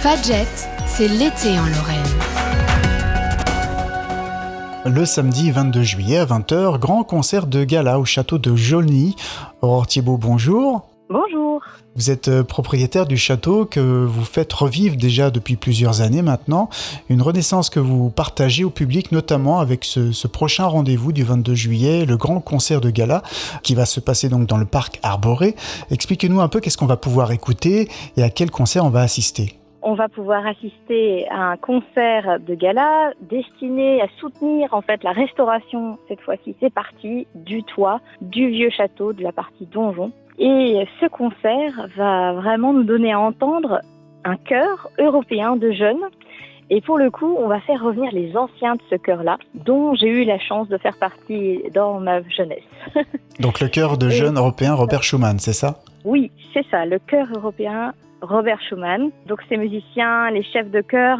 Fadjet, c'est l'été en Lorraine. Le samedi 22 juillet à 20h, grand concert de gala au château de Jaulny. Aurore Thiebaud, bonjour. Bonjour. Vous êtes propriétaire du château que vous faites revivre déjà depuis plusieurs années maintenant. Une renaissance que vous partagez au public, notamment avec ce prochain rendez-vous du 22 juillet, le grand concert de gala qui va se passer donc dans le parc Arboré. Expliquez-nous un peu qu'est-ce qu'on va pouvoir écouter et à quel concert on va assister. On va pouvoir assister à un concert de gala destiné à soutenir en fait la restauration, cette fois-ci c'est parti, du toit, du vieux château, de la partie donjon. Et ce concert va vraiment nous donner à entendre un chœur européen de jeunes. Et pour le coup, on va faire revenir les anciens de ce chœur-là, dont j'ai eu la chance de faire partie dans ma jeunesse. Donc le chœur de jeunes européen Robert Schumann, c'est ça ? Oui, c'est ça, le chœur européen Robert Schumann. Donc ces musiciens, les chefs de chœur,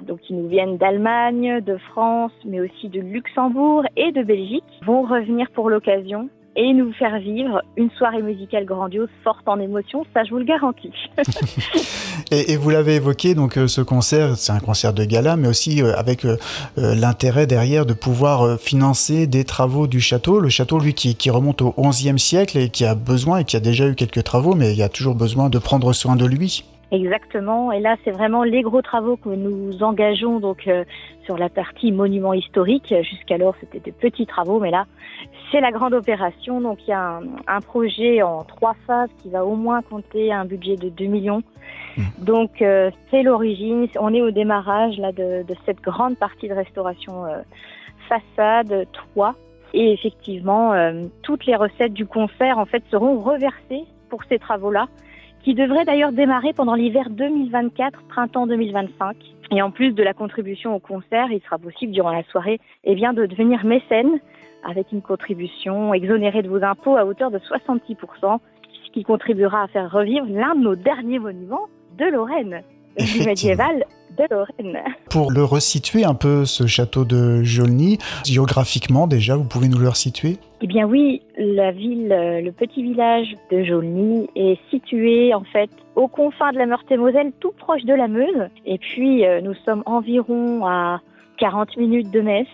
donc qui nous viennent d'Allemagne, de France, mais aussi de Luxembourg et de Belgique, vont revenir pour l'occasion et nous faire vivre une soirée musicale grandiose, forte en émotions, ça je vous le garantis. Et vous l'avez évoqué, donc ce concert, c'est un concert de gala, mais aussi avec l'intérêt derrière de pouvoir financer des travaux du château. Le château, lui, qui remonte au XIe siècle et qui a besoin, et qui a déjà eu quelques travaux, mais il y a toujours besoin de prendre soin de lui. Exactement, et là c'est vraiment les gros travaux que nous engageons donc sur la partie monument historique. Jusqu'alors c'était de petits travaux, mais là c'est la grande opération. Donc il y a un projet en 3 phases qui va au moins compter un budget de 2 millions. Donc c'est l'origine, on est au démarrage là de cette grande partie de restauration façade, toit. Et effectivement, toutes les recettes du concert en fait seront reversées pour ces travaux-là, qui devrait d'ailleurs démarrer pendant l'hiver 2024, printemps 2025. Et en plus de la contribution au concert, il sera possible durant la soirée de devenir mécène avec une contribution exonérée de vos impôts à hauteur de 66%, ce qui contribuera à faire revivre l'un de nos derniers monuments de Lorraine, du médiéval de Lorraine. Pour le resituer un peu, ce château de Jaulny, géographiquement déjà, vous pouvez nous le resituer ? Eh bien oui, la ville, le petit village de Jaulny est situé en fait aux confins de la Meurthe-et-Moselle, tout proche de la Meuse. Et puis nous sommes environ à 40 minutes de Metz,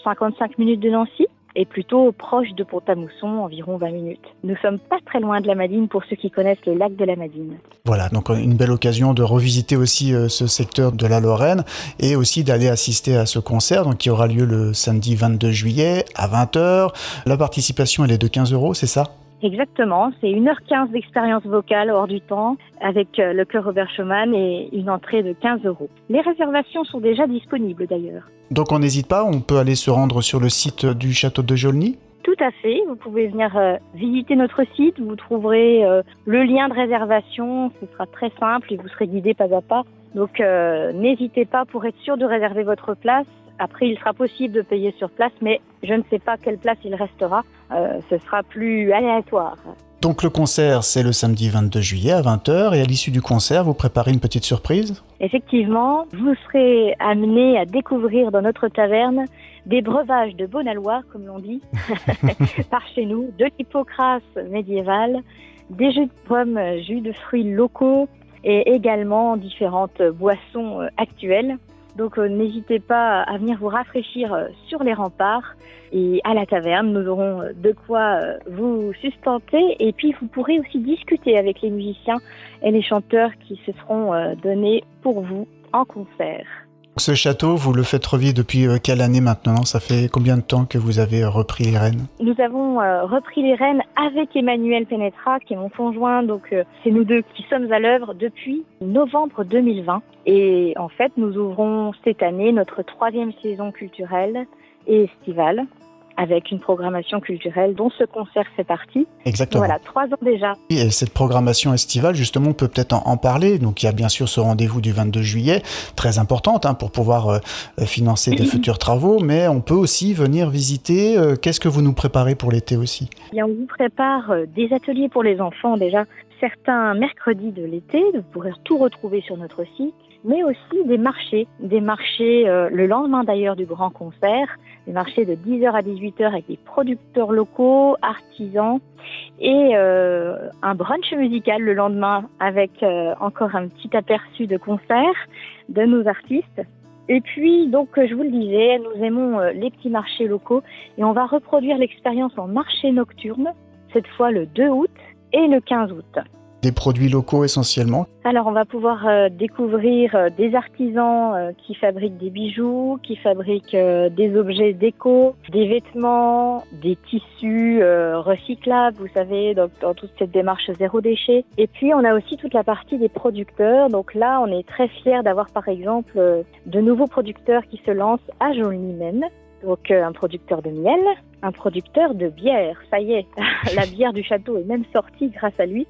55 minutes de Nancy, et plutôt proche de Pont-à-Mousson, environ 20 minutes. Nous sommes pas très loin de la Madine pour ceux qui connaissent le lac de la Madine. Voilà, donc une belle occasion de revisiter aussi ce secteur de la Lorraine et aussi d'aller assister à ce concert donc, qui aura lieu le samedi 22 juillet à 20h. La participation, elle est de 15 €, c'est ça ? Exactement, c'est 1h15 d'expérience vocale hors du temps avec le chœur Robert Schumann et une entrée de 15 €. Les réservations sont déjà disponibles d'ailleurs. Donc on n'hésite pas, on peut aller se rendre sur le site du château de Jaulny ? Tout à fait, vous pouvez venir visiter notre site, vous trouverez le lien de réservation, ce sera très simple et vous serez guidé pas à pas. Donc n'hésitez pas pour être sûr de réserver votre place. Après, il sera possible de payer sur place, mais je ne sais pas quelle place il restera. Ce sera plus aléatoire. Donc le concert, c'est le samedi 22 juillet à 20h et à l'issue du concert, vous préparez une petite surprise ? Effectivement, vous serez amené à découvrir dans notre taverne des breuvages de Bonalois, comme l'on dit, par chez nous, de l'hypocrase médiévale, des jus de pommes, jus de fruits locaux et également différentes boissons actuelles. Donc n'hésitez pas à venir vous rafraîchir sur les remparts et à la taverne, nous aurons de quoi vous sustenter et puis vous pourrez aussi discuter avec les musiciens et les chanteurs qui se seront donnés pour vous en concert. Ce château, vous le faites revivre depuis quelle année maintenant ? Ça fait combien de temps que vous avez repris les rênes ? Nous avons repris les rênes avec Emmanuel Penetra, qui est mon conjoint. Donc c'est nous deux qui sommes à l'œuvre depuis novembre 2020. Et en fait, nous ouvrons cette année notre 3e saison culturelle et estivale, avec une programmation culturelle dont ce concert fait partie. Exactement. Voilà, 3 ans déjà. Et cette programmation estivale, justement, on peut peut-être en parler. Donc, il y a bien sûr ce rendez-vous du 22 juillet, très importante pour pouvoir financer des futurs travaux, mais on peut aussi venir visiter. Qu'est-ce que vous nous préparez pour l'été aussi ? Et on vous prépare des ateliers pour les enfants déjà. certains mercredis de l'été, vous pourrez tout retrouver sur notre site, mais aussi des marchés le lendemain d'ailleurs du grand concert, des marchés de 10h à 18h avec des producteurs locaux, artisans, et un brunch musical le lendemain avec encore un petit aperçu de concert de nos artistes. Et puis, donc, je vous le disais, nous aimons les petits marchés locaux et on va reproduire l'expérience en marché nocturne, cette fois le 2 août et le 15 août. Des produits locaux essentiellement. Alors, on va pouvoir découvrir des artisans qui fabriquent des bijoux, qui fabriquent des objets déco, des vêtements, des tissus recyclables, vous savez, dans toute cette démarche zéro déchet. Et puis, on a aussi toute la partie des producteurs. Donc là, on est très fiers d'avoir, par exemple, de nouveaux producteurs qui se lancent à Jaulny même. Donc, un producteur de miel, un producteur de bière. Ça y est, la bière du château est même sortie grâce à lui.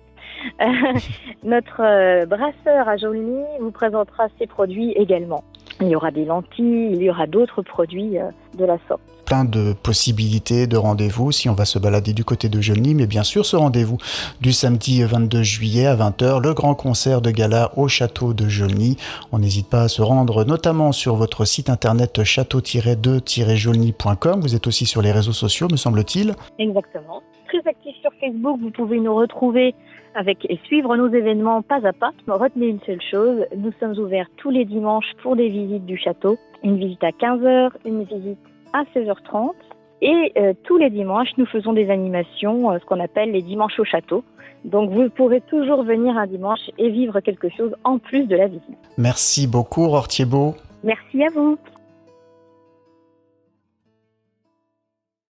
Notre brasseur à Jaulny vous présentera ses produits également. Il y aura des lentilles, il y aura d'autres produits de la sorte. Plein de possibilités de rendez-vous si on va se balader du côté de Jaulny, mais bien sûr ce rendez-vous du samedi 22 juillet à 20h, le grand concert de gala au château de Jaulny. On n'hésite pas à se rendre notamment sur votre site internet château-de-jaulny.com. Vous êtes aussi sur les réseaux sociaux, me semble-t-il. Exactement. Très actif sur Facebook, vous pouvez nous retrouver et suivre nos événements pas à pas. Retenez une seule chose, nous sommes ouverts tous les dimanches pour des visites du château. Une visite à 15h, une visite à 16h30. Et tous les dimanches, nous faisons des animations, ce qu'on appelle les dimanches au château. Donc vous pourrez toujours venir un dimanche et vivre quelque chose en plus de la visite. Merci beaucoup, Aurore Thiébaut. Merci à vous.